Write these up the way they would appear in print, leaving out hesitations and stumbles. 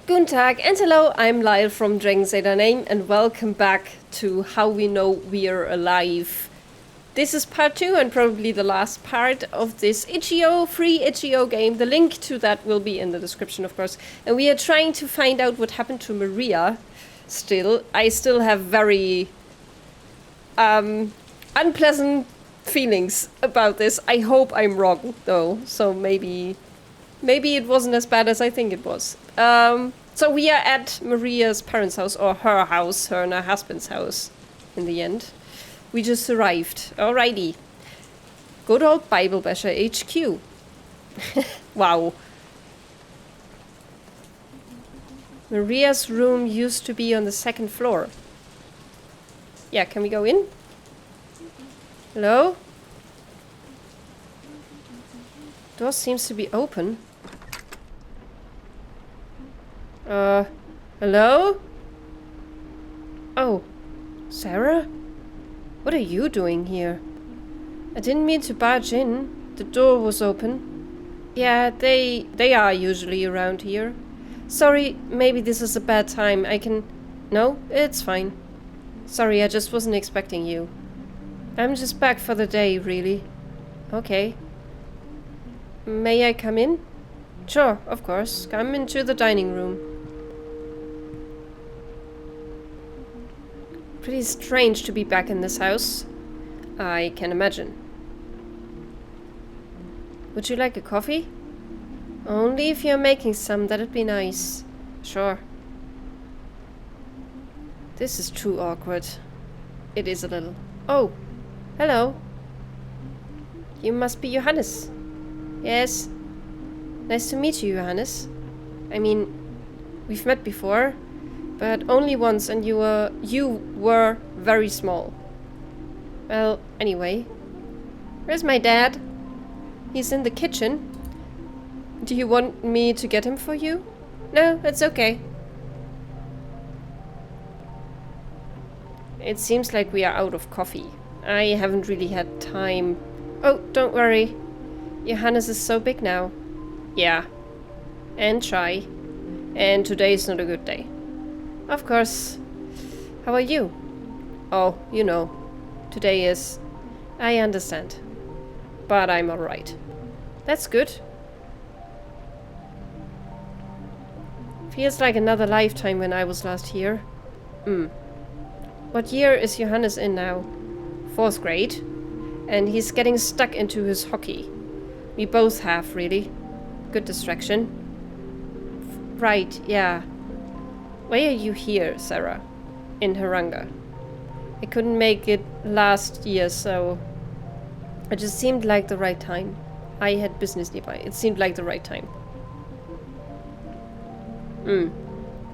Guten Tag and hello, I'm Lile from DragonsAteOurName and welcome back to How We Know We're Alive. This is part 2 and probably the last part of this free itchio game. The link to that will be in the description, of course. And we are trying to find out what happened to Maria still. I still have very unpleasant feelings about this. I hope I'm wrong though, so maybe it wasn't as bad as I think it was. So we are at Maria's parents' house, or her house, her and her husband's house, in the end. We just arrived. Alrighty. Good old Bible Basher HQ. Wow. Maria's room used to be on the 2nd floor. Yeah, can we go in? Hello? Door seems to be open. Hello? Oh, Sarah? What are you doing here? I didn't mean to barge in. The door was open. Yeah, they are usually around here. Sorry, maybe this is a bad time. No, it's fine. Sorry, I just wasn't expecting you. I'm just back for the day, really. Okay. May I come in? Sure, of course. Come into the dining room. Pretty strange to be back in this house. I can imagine. Would you like a coffee? Only if you're making some, that'd be nice. Sure. This is too awkward. It is a little. Oh, hello. You must be Johannes. Yes. Nice to meet you, Johannes. I mean, we've met before, but only once, and you were very small. Well, anyway. Where's my dad? He's in the kitchen. Do you want me to get him for you? No, it's okay. It seems like we are out of coffee. I haven't really had time. Oh, don't worry. Johannes is so big now. Yeah. And shy. And today is not a good day. Of course. How are you? Oh, you know. Today is... I understand. But I'm alright. That's good. Feels like another lifetime when I was last here. What year is Johannes in now? 4th grade. And he's getting stuck into his hockey. We both have, really. Good distraction. Right, yeah. Why are you here, Sarah? In Haranga. I couldn't make it last year, so... It just seemed like the right time. I had business nearby. It seemed like the right time.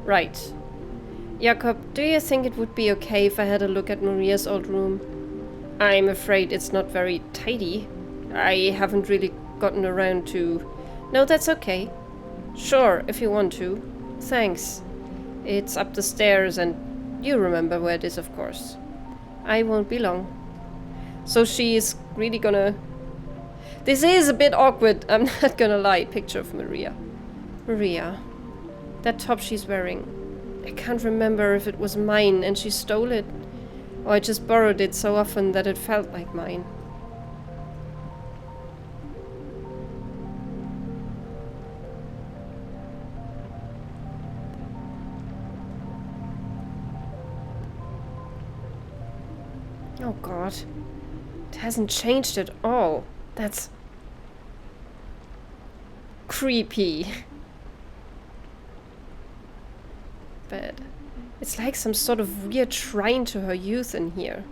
Right. Jakob, do you think it would be okay if I had a look at Maria's old room? I'm afraid it's not very tidy. I haven't really gotten around to... No, that's okay. Sure, if you want to. Thanks. It's up the stairs and you remember where it is, of course. I won't be long. So she is really gonna... This is a bit awkward, I'm not gonna lie. Picture of Maria. Maria. That top she's wearing. I can't remember if it was mine and she stole it, or I just borrowed it so often that it felt like mine. Oh god. It hasn't changed at all. That's... creepy. But it's like some sort of weird shrine to her youth in here.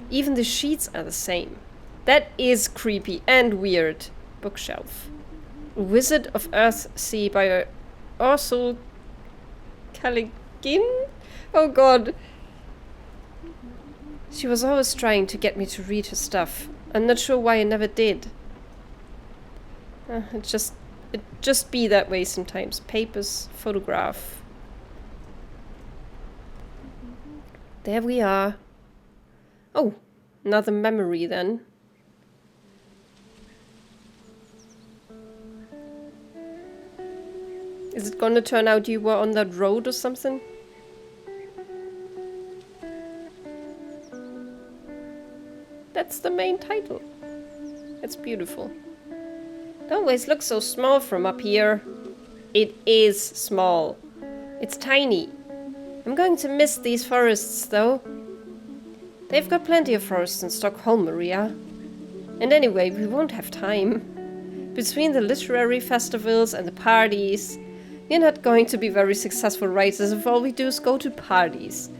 Even the sheets are the same. That is creepy and weird. Bookshelf. Wizard of Earthsea by Ursula Caligin? Oh god. She was always trying to get me to read her stuff. I'm not sure why I never did. It just be that way sometimes. Papers, photograph. There we are. Oh, another memory then. Is it gonna turn out you were on that road or something? That's the main title. It's beautiful. It always looks so small from up here. It is small. It's tiny. I'm going to miss these forests, though. They've got plenty of forests in Stockholm, Maria. And anyway, we won't have time. Between the literary festivals and the parties, we're not going to be very successful writers if all we do is go to parties.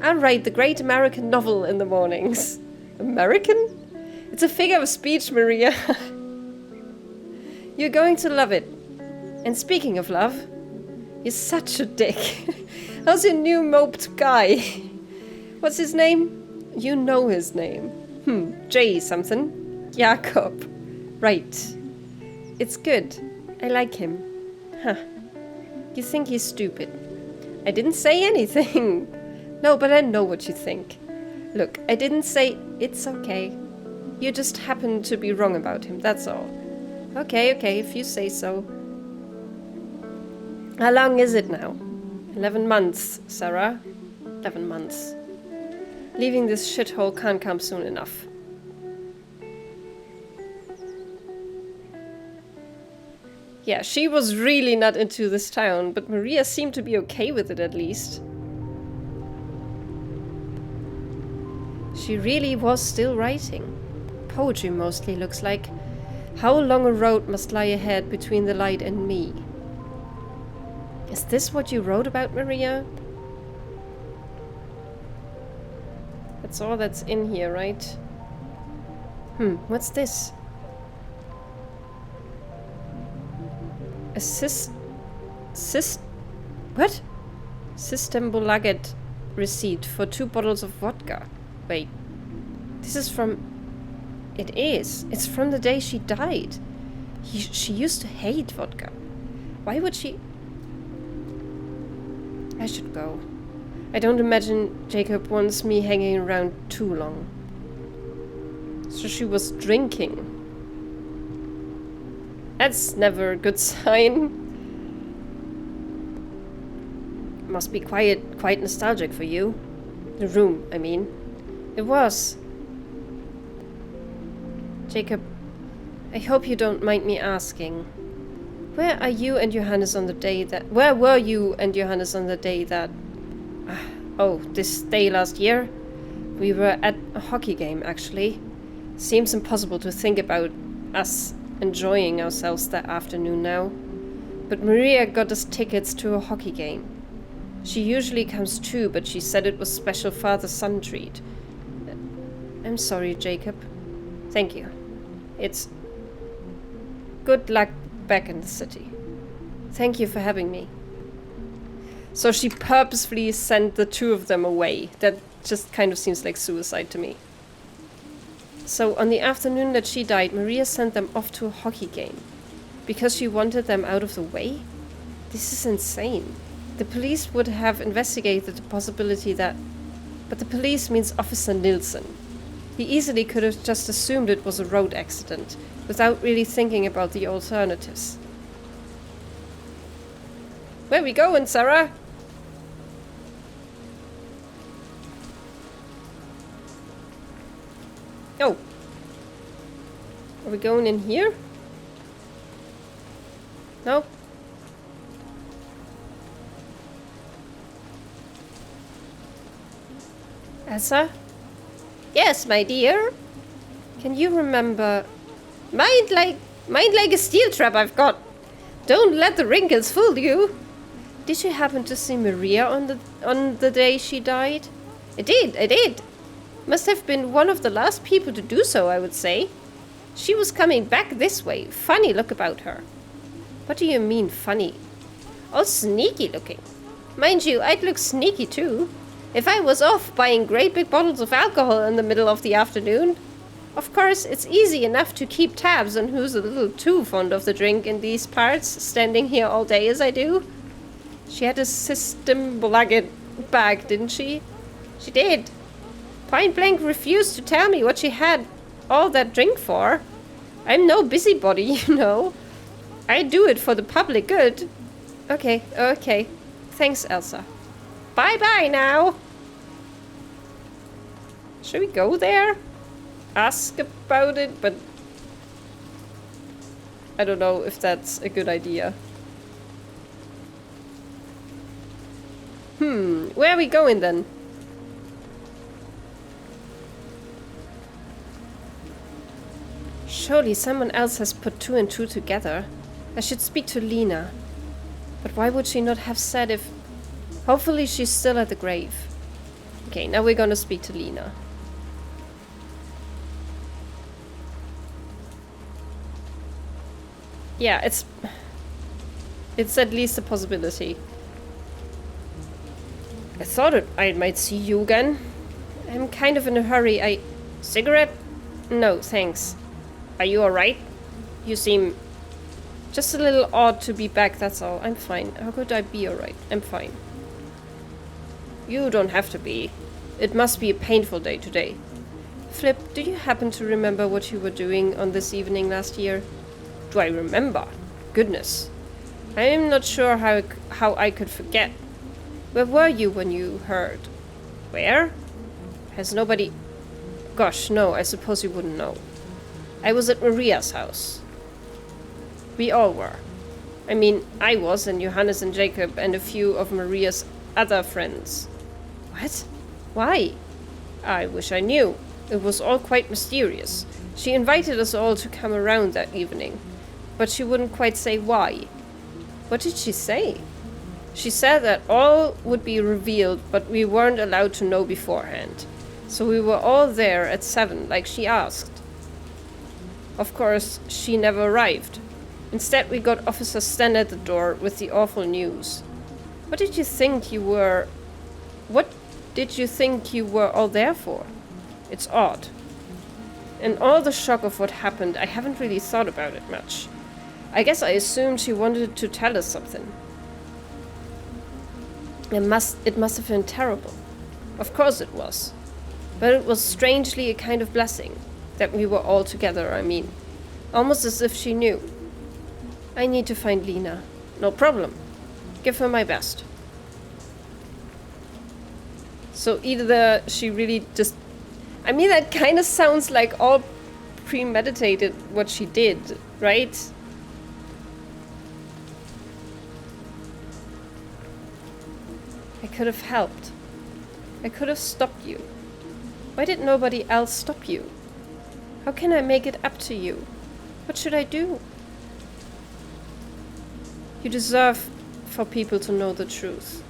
And write the great American novel in the mornings. American? It's a figure of speech, Maria. You're going to love it. And speaking of love, you're such a dick. How's your new moped guy? What's his name? You know his name. J something. Jakob. Right. It's good. I like him. Huh. You think he's stupid. I didn't say anything. No, but I know what you think. Look, I didn't say it's okay. You just happen to be wrong about him, that's all. Okay, if you say so. How long is it now? 11 months, Sarah. 11 months. Leaving this shithole can't come soon enough. Yeah, she was really not into this town, but Maria seemed to be okay with it at least. She really was still writing. Poetry mostly, looks like. How long a road must lie ahead between the light and me. Is this what you wrote about, Maria? That's all that's in here, right? What's this? What? Systembolaget receipt for 2 bottles of vodka. Wait. This is from... It is. It's from the day she died. She used to hate vodka. Why would she... I should go. I don't imagine Jacob wants me hanging around too long. So she was drinking. That's never a good sign. Must be quite nostalgic for you. The room, I mean. It was. Jacob, I hope you don't mind me asking. Where were you and Johannes on the day that... this day last year? We were at a hockey game, actually. Seems impossible to think about us enjoying ourselves that afternoon now. But Maria got us tickets to a hockey game. She usually comes too, but she said it was special father-son treat. I'm sorry, Jacob. Thank you. It's... Good luck back in the city. Thank you for having me. So she purposefully sent the 2 of them away. That just kind of seems like suicide to me. So on the afternoon that she died, Maria sent them off to a hockey game. Because she wanted them out of the way? This is insane. The police would have investigated the possibility that... But the police means Officer Nilsson. He easily could have just assumed it was a road accident, without really thinking about the alternatives. Where we going, Sarah? Oh. Are we going in here? No? Elsa? Yes, my dear. Can you remember... Mind like a steel trap I've got. Don't let the wrinkles fool you. Did you happen to see Maria on the day she died? I did. Must have been one of the last people to do so, I would say. She was coming back this way. Funny look about her. What do you mean, funny? All sneaky looking. Mind you, I'd look sneaky too. If I was off buying great big bottles of alcohol in the middle of the afternoon. Of course, it's easy enough to keep tabs on who's a little too fond of the drink in these parts, standing here all day as I do. She had a Systembolaget bag, didn't she? She did. Point blank refused to tell me what she had all that drink for. I'm no busybody, you know. I do it for the public good. Okay, okay. Thanks, Elsa. Bye-bye now! Should we go there? Ask about it, but I don't know if that's a good idea. Where are we going then? Surely someone else has put 2 and 2 together. I should speak to Lena. But why would she not have said if... Hopefully she's still at the grave. Okay, now we're gonna speak to Lena. Yeah, it's at least a possibility. I thought I might see you again. I'm kind of in a hurry. Cigarette? No, thanks. Are you alright? You seem just a little odd to be back, that's all. I'm fine. How could I be alright? I'm fine. You don't have to be. It must be a painful day today. Flip, do you happen to remember what you were doing on this evening last year? Do I remember? Goodness. I'm not sure how I could forget. Where were you when you heard? Where? Has nobody... Gosh, no, I suppose you wouldn't know. I was at Maria's house. We all were. I mean, I was, and Johannes and Jacob, and a few of Maria's other friends. What? Why? I wish I knew. It was all quite mysterious. She invited us all to come around that evening, but she wouldn't quite say why. What did she say? She said that all would be revealed, but we weren't allowed to know beforehand. So we were all there at 7, like she asked. Of course, she never arrived. Instead, we got Officer Stan at the door with the awful news. What did you think you were all there for? It's odd. In all the shock of what happened, I haven't really thought about it much. I guess I assumed she wanted to tell us something. It must have been terrible. Of course it was. But it was strangely a kind of blessing. That we were all together, I mean. Almost as if she knew. I need to find Lena. No problem. Give her my best. So either she really just... I mean, that kind of sounds like all premeditated what she did, right? I could have helped. I could have stopped you. Why did nobody else stop you? How can I make it up to you? What should I do? You deserve for people to know the truth,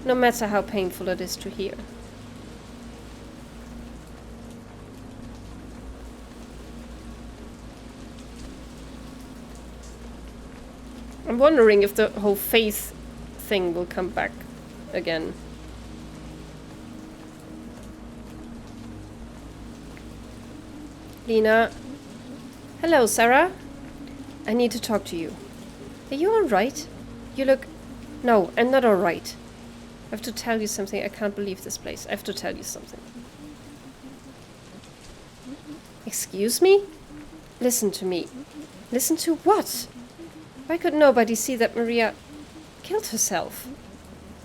no matter how painful it is to hear. I'm wondering if the whole faith thing will come back again. Lena. Hello, Sarah. I need to talk to you. Are you alright? You look... No, I'm not alright. I have to tell you something. I can't believe this place. I have to tell you something. Excuse me? Listen to me. Listen to what? Why could nobody see that Maria killed herself?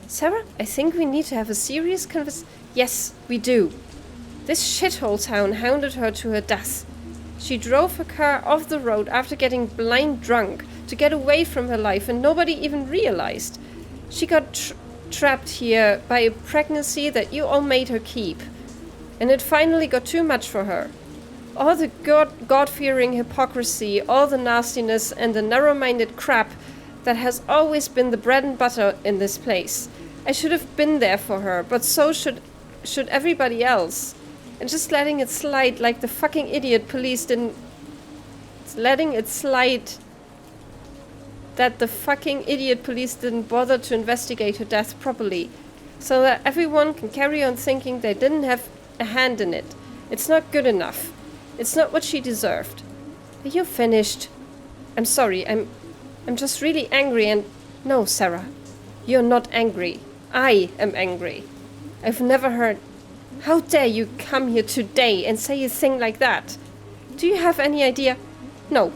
Sarah, I think we need to have a serious conversation. Yes, we do. This shithole town hounded her to her death. She drove her car off the road after getting blind drunk to get away from her life, and nobody even realized. She got trapped here by a pregnancy that you all made her keep. And it finally got too much for her. All the God-fearing hypocrisy, all the nastiness and the narrow-minded crap that has always been the bread and butter in this place. I should have been there for her, but so should everybody else. And just letting it slide like the fucking idiot police didn't... Letting it slide that the fucking idiot police didn't bother to investigate her death properly. So that everyone can carry on thinking they didn't have a hand in it. It's not good enough. It's not what she deserved. Are you finished? I'm sorry, I'm just really angry and... No, Sarah. You're not angry. I am angry. I've never heard... How dare you come here today and say a thing like that? Do you have any idea? No.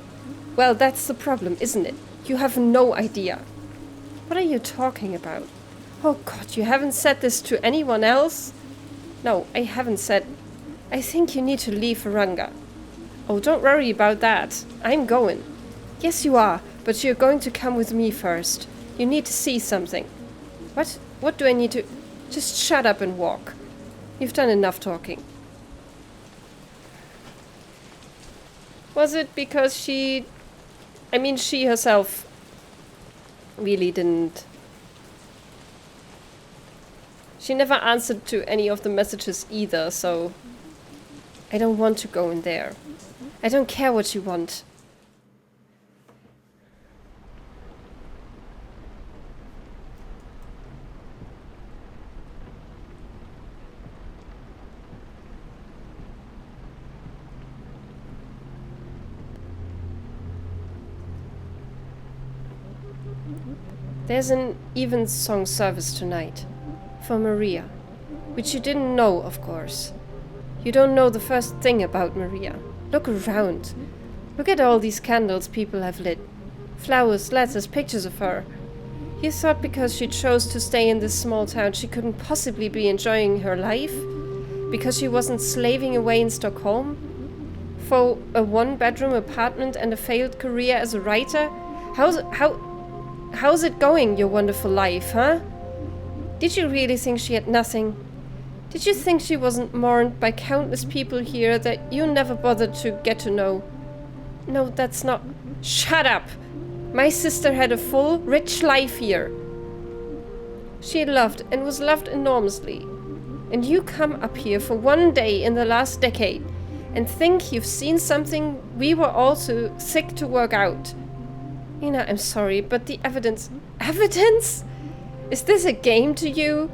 Well, that's the problem, isn't it? You have no idea. What are you talking about? Oh God, you haven't said this to anyone else? No, I haven't said. I think you need to leave Varanga. Oh, don't worry about that. I'm going. Yes, you are, but you're going to come with me first. You need to see something. What? What do I need to... Just shut up and walk. You've done enough talking. Was it because she herself really didn't... She never answered to any of the messages either, so... I don't want to go in there. I don't care what you want. There's an evensong service tonight. For Maria. Which you didn't know, of course. You don't know the first thing about Maria. Look around. Look at all these candles people have lit. Flowers, letters, pictures of her. You thought because she chose to stay in this small town she couldn't possibly be enjoying her life? Because she wasn't slaving away in Stockholm? For a one-bedroom apartment and a failed career as a writer? How's it going, your wonderful life, huh? Did you really think she had nothing? Did you think she wasn't mourned by countless people here that you never bothered to get to know? No, that's not... Shut up! My sister had a full, rich life here. She loved and was loved enormously. And you come up here for one day in the last decade and think you've seen something we were all too sick to work out. Nina, I'm sorry, but the evidence... Evidence? Is this a game to you?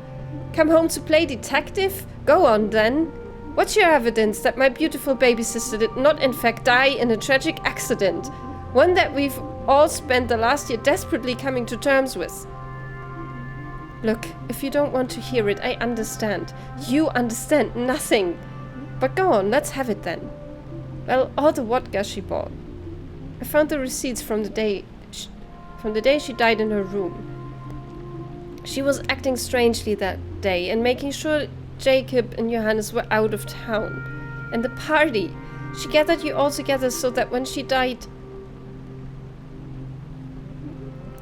Come home to play detective? Go on then. What's your evidence that my beautiful baby sister did not in fact die in a tragic accident? One that we've all spent the last year desperately coming to terms with. Look, if you don't want to hear it, I understand. You understand nothing. But go on, let's have it then. Well, all the vodka she bought. I found the receipts from the day she died in her room. She was acting strangely that day and making sure Jacob and Johannes were out of town. And the party. She gathered you all together so that when she died...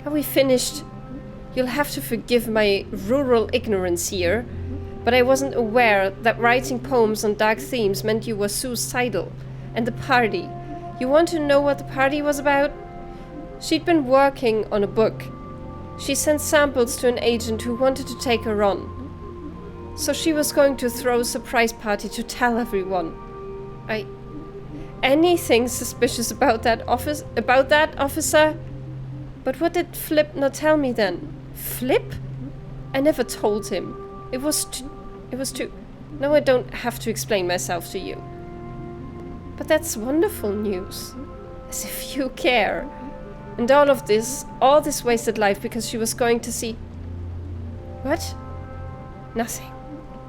Are we finished? You'll have to forgive my rural ignorance here, but I wasn't aware that writing poems on dark themes meant you were suicidal. And the party. You want to know what the party was about? She'd been working on a book. She sent samples to an agent who wanted to take her on. So she was going to throw a surprise party to tell everyone. Anything suspicious about that officer? But what did Flip not tell me then? Flip? I never told him. It was too... No, I don't have to explain myself to you. But that's wonderful news. As if you care. And all this wasted life because she was going to see... What? Nothing.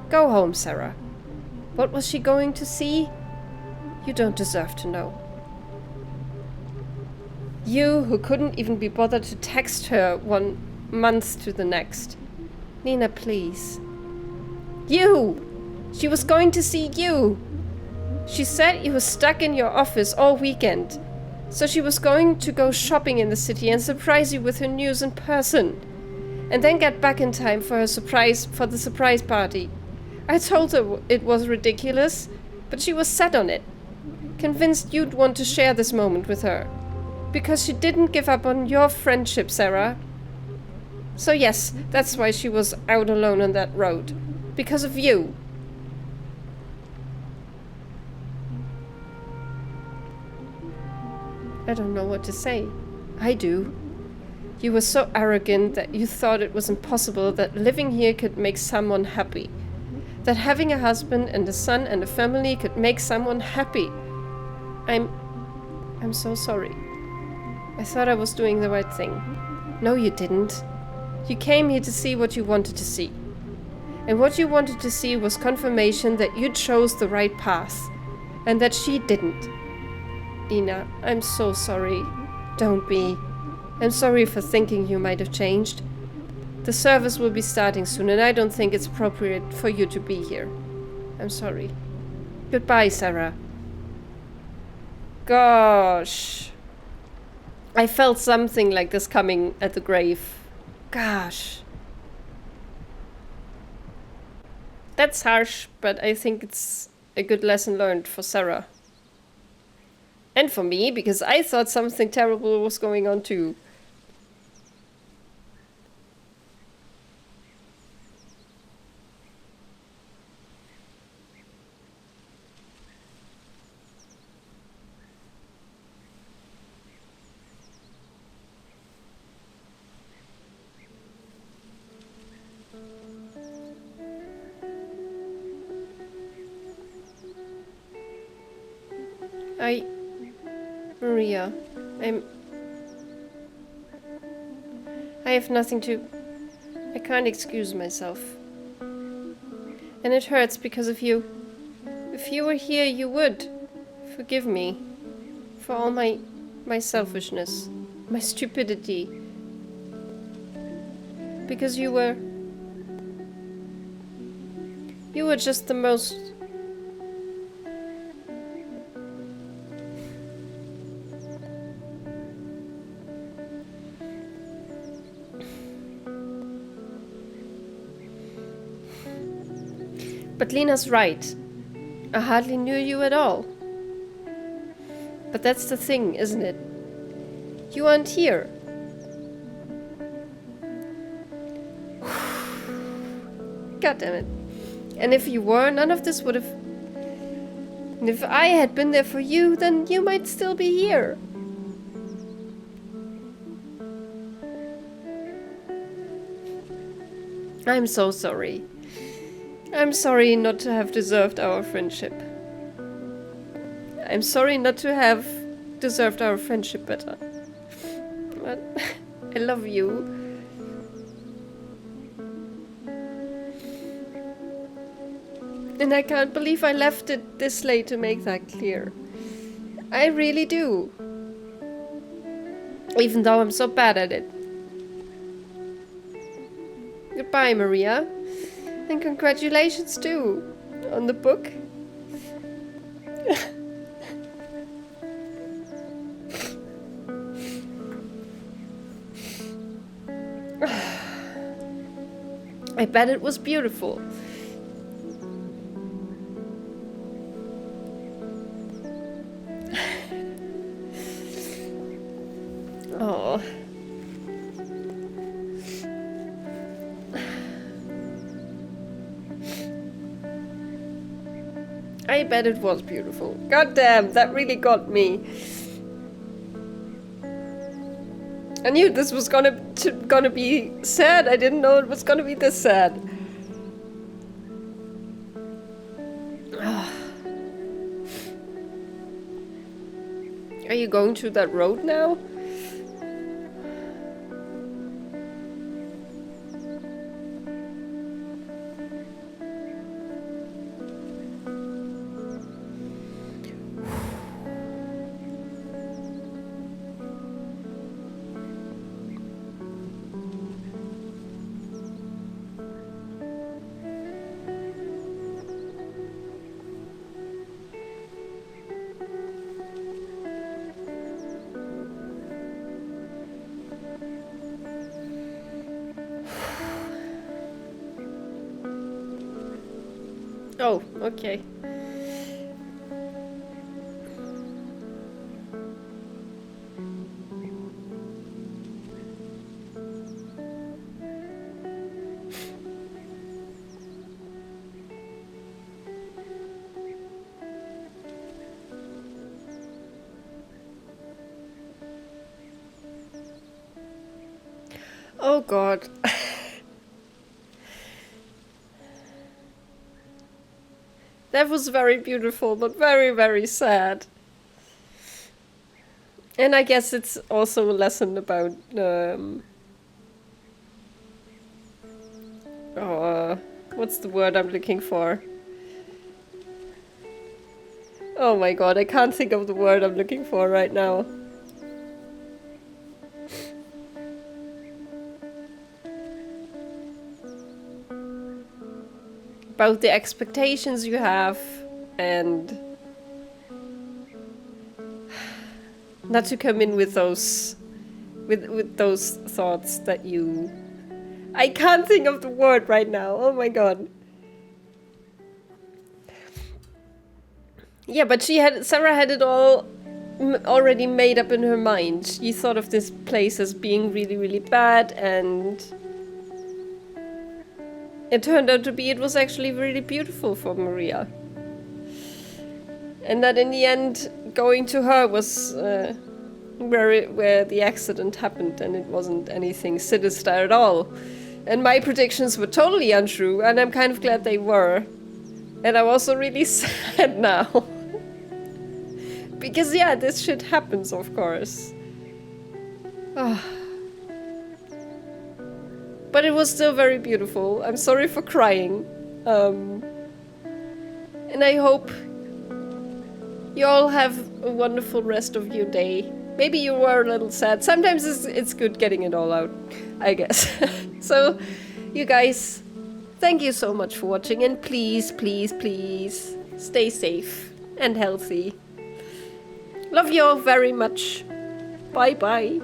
Go home, Sarah. What was she going to see? You don't deserve to know. You, who couldn't even be bothered to text her 1 month to the next. Nina, please. You! She was going to see you! She said you were stuck in your office all weekend. So she was going to go shopping in the city and surprise you with her news in person. And then get back in time for the surprise party. I told her it was ridiculous, but she was set on it. Convinced you'd want to share this moment with her. Because she didn't give up on your friendship, Sarah. So yes, that's why she was out alone on that road. Because of you. I don't know what to say. I do. You were so arrogant that you thought it was impossible that living here could make someone happy. That having a husband and a son and a family could make someone happy. I'm so sorry. I thought I was doing the right thing. No, you didn't. You came here to see what you wanted to see. And what you wanted to see was confirmation that you chose the right path. And that she didn't. Ina, I'm so sorry. Don't be. I'm sorry for thinking you might have changed. The service will be starting soon, and I don't think it's appropriate for you to be here. I'm sorry. Goodbye, Sarah. Gosh. I felt something like this coming at the grave. Gosh. That's harsh, but I think it's a good lesson learned for Sarah. And for me, because I thought something terrible was going on too. Maria, I have nothing to... I can't excuse myself. And it hurts because of you. If you were here, you would forgive me for all my selfishness, my stupidity. Because you were just the most... But Lena's right. I hardly knew you at all. But that's the thing, isn't it? You aren't here. God damn it. And if you were, none of this would have... And if I had been there for you, then you might still be here. I'm so sorry. I'm sorry not to have deserved our friendship. I'm sorry not to have deserved our friendship better. But I love you. And I can't believe I left it this late to make that clear. I really do. Even though I'm so bad at it. Goodbye, Maria. And congratulations too on the book. I bet it was beautiful. Oh. I bet it was beautiful. God damn, that really got me. I knew this was gonna be sad. I didn't know it was gonna be this sad. Are you going through that road now? Oh, okay. Oh God. That was very beautiful, but very, very sad. And I guess it's also a lesson about what's the word I'm looking for? Oh my God, I can't think of the word I'm looking for right now. about the expectations you have and not to come in with those with those thoughts that you... I can't think of the word right now. Oh my god. Yeah, but Sarah had it all already made up in her mind. She thought of this place as being really, really bad, and it turned out to be it was actually really beautiful for Maria. And that in the end, going to her was where the accident happened, and it wasn't anything sinister at all. And my predictions were totally untrue, and I'm kind of glad they were. And I'm also really sad now. Because yeah, this shit happens, of course. But it was still very beautiful. I'm sorry for crying. And I hope you all have a wonderful rest of your day. Maybe you were a little sad. Sometimes it's good getting it all out, I guess. So, you guys, thank you so much for watching, and please, please, please stay safe and healthy. Love you all very much. Bye bye.